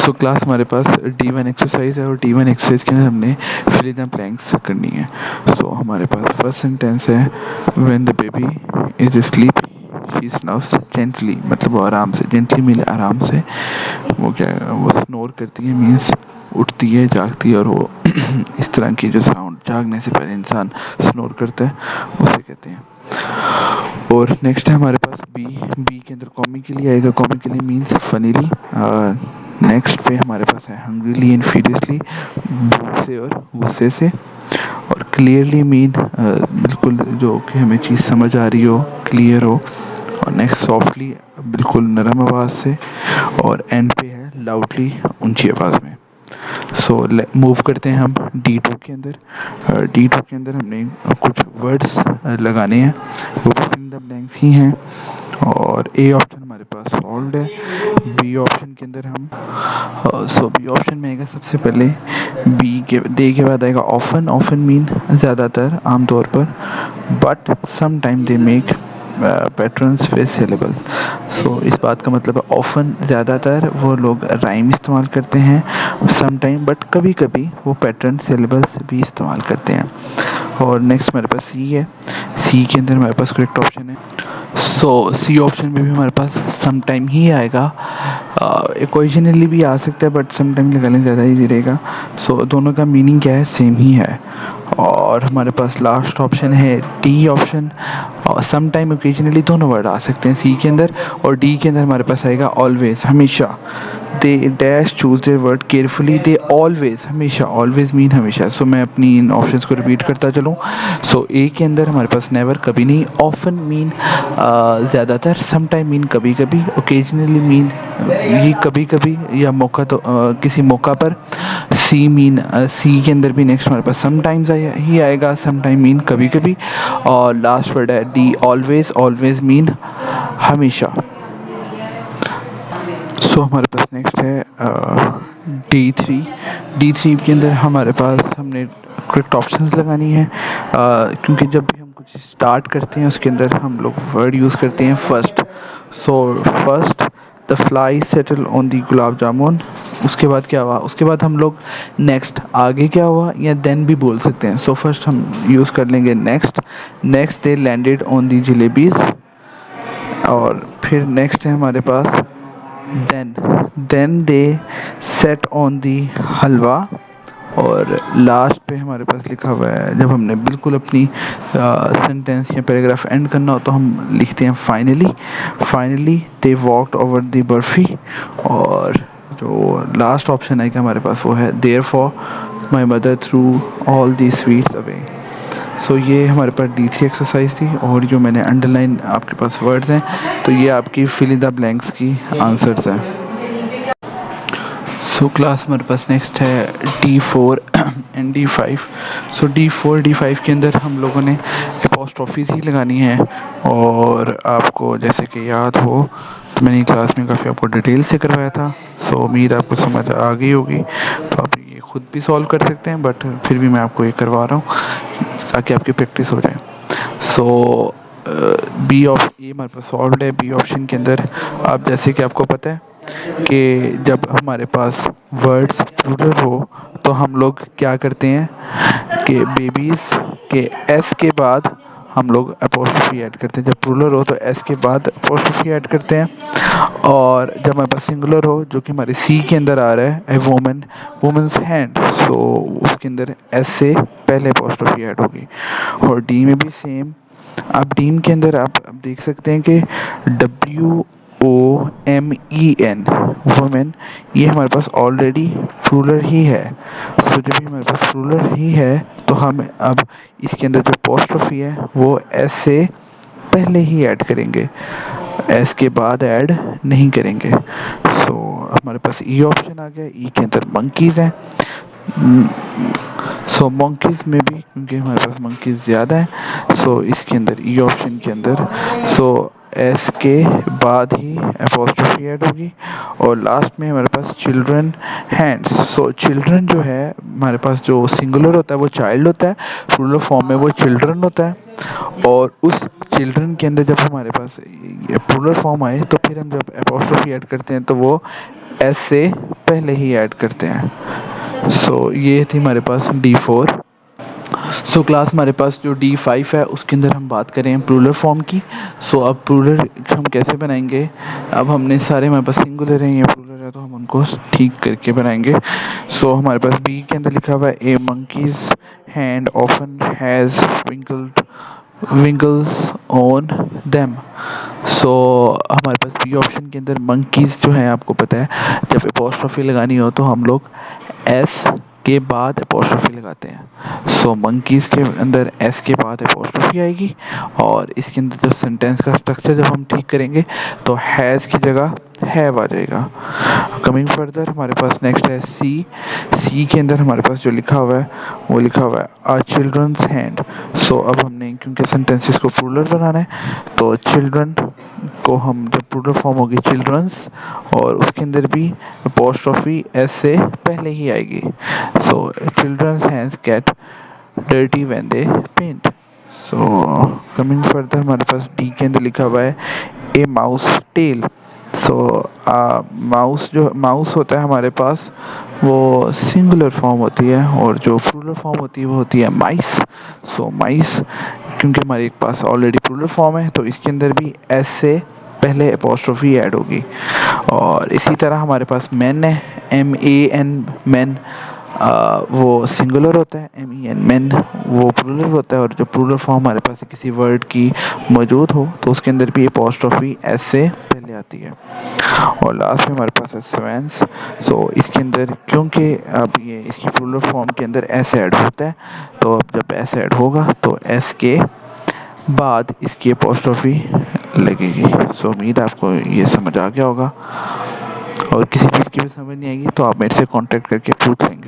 So class हमारे पास D1 exercise है और D1 एक्सरसाइज के अंदर हमने फिल इन द ब्लैंक्स करनी है। सो हमारे पास फर्स्ट सेंटेंस है when the baby is asleep she snuffs gently, मतलब वो आराम से, जेंटली मीन आराम से, वो क्या है, वो स्नोर करती है मीन्स उठती है, जागती है, और वो इस तरह की जो साउंड जागने से पहले इंसान स्नोर करता है उसे कहते हैं। और नेक्स्ट है हमारे पास बी। बी के अंदर कॉमिकली आएगा, कॉमिकली मीन्स फनीली। नेक्स्ट पे हमारे पास है हंग्रीली एंड फ्यूरियसली, भूख से और गुस्से से। और क्लियरली मीन बिल्कुल जो कि हमें चीज़ समझ आ रही हो, क्लियर हो। और नेक्स्ट सॉफ्टली, बिल्कुल नरम आवाज़ से। और एंड पे है लाउडली, ऊंची आवाज़ में। सो मूव करते हैं हम D2 के अंदर। D2 के अंदर हमने कुछ वर्ड्स लगाने हैं, वो भी फिल इन द ब्लैंक्स ही हैं। और ए ऑप्शन हमारे पास सॉल्व्ड है। बी ऑप्शन के अंदर हम बी ऑप्शन में आएगा सबसे पहले, बी के दे के बाद आएगा ऑफन। ऑफन मीन ज़्यादातर, आमतौर पर। But some time they make patterns with syllables. So इस बात का मतलब है ऑफन ज़्यादातर वो लोग राइम इस्तेमाल करते हैं, सम टाइम बट कभी कभी वो पैटर्न सिलेबल्स भी इस्तेमाल करते हैं। और नेक्स्ट हमारे पास सी है। सी के अंदर हमारे पास करेक्ट ऑप्शन है। सो सी ऑप्शन में भी हमारे पास सम टाइम ही आएगा, ओकेजनली भी आ सकता है बट सम टाइम लगाने ज़्यादा ईजी रहेगा। सो दोनों का मीनिंग क्या है, सेम ही है। और हमारे पास लास्ट ऑप्शन है डी ऑप्शन। और सम टाइम ओकेजनली दोनों वर्ड आ सकते हैं सी के अंदर। और डी के अंदर हमारे पास आएगा ऑलवेज, हमेशा। They dash choose there word carefully, they always, हमेशा, ऑलवेज मीन हमेशा। सो मैं अपनी इन ऑप्शंस को रिपीट करता चलूँ। सो ए के अंदर हमारे पास नेवर, कभी नहीं। ऑफन मीन ज़्यादातर। सम टाइम मीन कभी कभी। ओकेजनली मीन ये कभी कभी या मौका तो किसी मौका पर। सी मीन सी के अंदर भी नेक्स्ट हमारे पास सम टाइम्स ही आएगा, सम टाइम मीन कभी कभी। और लास्ट वर्ड है डी ऑलवेज, ऑलवेज मीन हमेशा। सो हमारे पास नेक्स्ट है D3। D3 के अंदर हमारे पास हमने करेक्ट ऑप्शंस लगानी है, क्योंकि जब भी हम कुछ स्टार्ट करते हैं उसके अंदर हम लोग वर्ड यूज़ करते हैं first. So first the fly settle on the gulab jamun. उसके बाद क्या हुआ, उसके बाद हम लोग नेक्स्ट, आगे क्या हुआ या देन भी बोल सकते हैं। सो फर्स्ट हम यूज़ कर लेंगे next. Next they landed on the jalebis. और फिर नेक्स्ट है हमारे पास then. Then they set on the halwa. और लास्ट पे हमारे पास लिखा हुआ है, जब हमने बिल्कुल अपनी सेंटेंस या पैराग्राफ एंड करना हो तो हम लिखते हैं finally. Finally they walked over the barfi. और जो लास्ट ऑप्शन है कि हमारे पास वो है therefore my mother threw all the sweets away. So ये हमारे पास D3 एक्सरसाइज थी। और जो मैंने अंडरलाइन आपके पास वर्ड्स हैं, तो ये आपकी फिल इन द ब्लैंक्स की आंसर्स हैं। सो क्लास हमारे पास नेक्स्ट है D4 and D5। So D4 D5 के अंदर हम लोगों ने एपोस्ट्रॉफीज ही लगानी है। और आपको जैसे कि याद हो तो मैंने क्लास में काफ़ी आपको डिटेल से करवाया था। सो उम्मीद आपको समझ आ गई होगी, तो आप ये खुद भी सॉल्व कर सकते हैं, बट फिर भी मैं आपको ये करवा रहा हूँ ताकि आपकी प्रैक्टिस हो जाए। सो बी ऑप्शन ये हमारे पास सॉल्व है। बी ऑप्शन के अंदर आप जैसे कि आपको पता है कि जब हमारे पास वर्ड्स प्लूरल हो तो हम लोग क्या करते हैं कि बेबीज़ के एस के बाद हम लोग अपोस्ट्रोफी ऐड करते हैं। जब प्लूरल हो तो एस के बाद अपोस्ट्रोफी ऐड करते हैं। और जब हमारे पास सिंगुलर हो, जो कि हमारे सी के अंदर आ रहा है, ए वुमन, वुमेंस हैंड, सो उसके अंदर एस से पहले अपोस्ट्रोफी ऐड होगी। और डी में भी सेम। अब डीम के अंदर आप देख सकते हैं कि WOMEN, वुमेन, ये हमारे पास ऑलरेडी प्लूरल ही है। सो जब भी हमारे पास प्लूरल ही है तो हम अब इसके अंदर जो अपोस्ट्रोफी है वो एस से पहले ही ऐड करेंगे, एस के बाद ऐड नहीं करेंगे। सो हमारे पास ई ऑप्शन आ गया। ई के अंदर मंकीज़ हैं। सो मंकीज़ में भी, क्योंकि हमारे पास मंकीज़ ज़्यादा हैं, सो इसके अंदर ई ऑप्शन के अंदर सो एस के बाद ही एपोस्ट्रोफी ऐड होगी। और लास्ट में हमारे पास चिल्ड्रन हैंड्स। सो चिल्ड्रन जो है हमारे पास जो सिंगुलर होता है वो चाइल्ड होता है, प्लूरल फॉर्म में वो चिल्ड्रन होता है। और उस चिल्ड्रन के अंदर जब हमारे पास प्लूरल फॉर्म आए तो फिर हम जब एपोस्ट्रोफी ऐड करते हैं तो वो एस से पहले ही ऐड करते हैं। सो ये थी हमारे पास D4। सो क्लास हमारे पास जो D5 है उसके अंदर हम बात करें प्लूरल फॉर्म की। सो अब प्लूरल हम कैसे बनाएंगे, अब हमने सारे हमारे पास सिंगुलर हैं या प्लूरल है तो हम उनको ठीक करके बनाएंगे। सो हमारे पास बी के अंदर लिखा हुआ है a monkey's hand often has wrinkles on them. So हमारे पास बी ऑप्शन के अंदर मंकीज जो है आपको पता है जब एपोस्ट्रोफी लगानी हो तो हम लोग एस के बाद एपोस्ट्रोफी लगाते हैं। सो मंकीज के अंदर एस के बाद एपोस्ट्रोफी आएगी और इसके अंदर जो सेंटेंस का स्ट्रक्चर जब हम ठीक करेंगे तो हैज़ की जगह हैव आ जाएगा। कमिंग फर्दर हमारे पास नेक्स्ट है सी। सी के अंदर हमारे पास जो लिखा हुआ है वो लिखा हुआ है अ चिल्ड्रंस हैंड। सो अब हमने क्योंकि सेंटेंसेस को प्लूरल बनाना है तो चिल्ड्रन को हम जब प्लूरल फॉर्म होगी चिल्ड्रंस और उसके अंदर भी अपोस्ट्रोफी एस से पहले ही आएगी। So children's hands get dirty when they paint. So coming further हमारे पास डी के अंदर लिखा हुआ है a mouse tail. So mouse जो माउस होता है हमारे पास वो सिंगुलर फॉर्म होती है और जो प्लूरल फॉर्म होती है वो होती है माइस। सो माइस क्योंकि हमारे पास ऑलरेडी प्लूरल फॉर्म है तो इसके अंदर भी एस से पहले एपोस्ट्रोफी ऐड होगी। और इसी तरह हमारे पास मैन है MEN मैन, वो सिंगुलर होता है। MEN मैन वो प्लूरल होता है और जो प्लूरल फॉर्म हमारे पास किसी वर्ड की मौजूद हो तो उसके अंदर भी एपोस्ट्रोफी एस से पहले आती है। और लास्ट में हमारे पास है स्वेंस। सो इसके अंदर क्योंकि अब ये इसकी प्लूरल फॉर्म के अंदर एस ऐड होता है तो अब जब एस ऐड होगा तो एस के बाद इसकी एपोस्ट्रोफी लगेगी। सो उम्मीद है आपको ये समझ आ गया होगा और किसी चीज़ की भी समझ नहीं आएगी तो आप मेरे से कांटेक्ट करके पूछ लेंगे।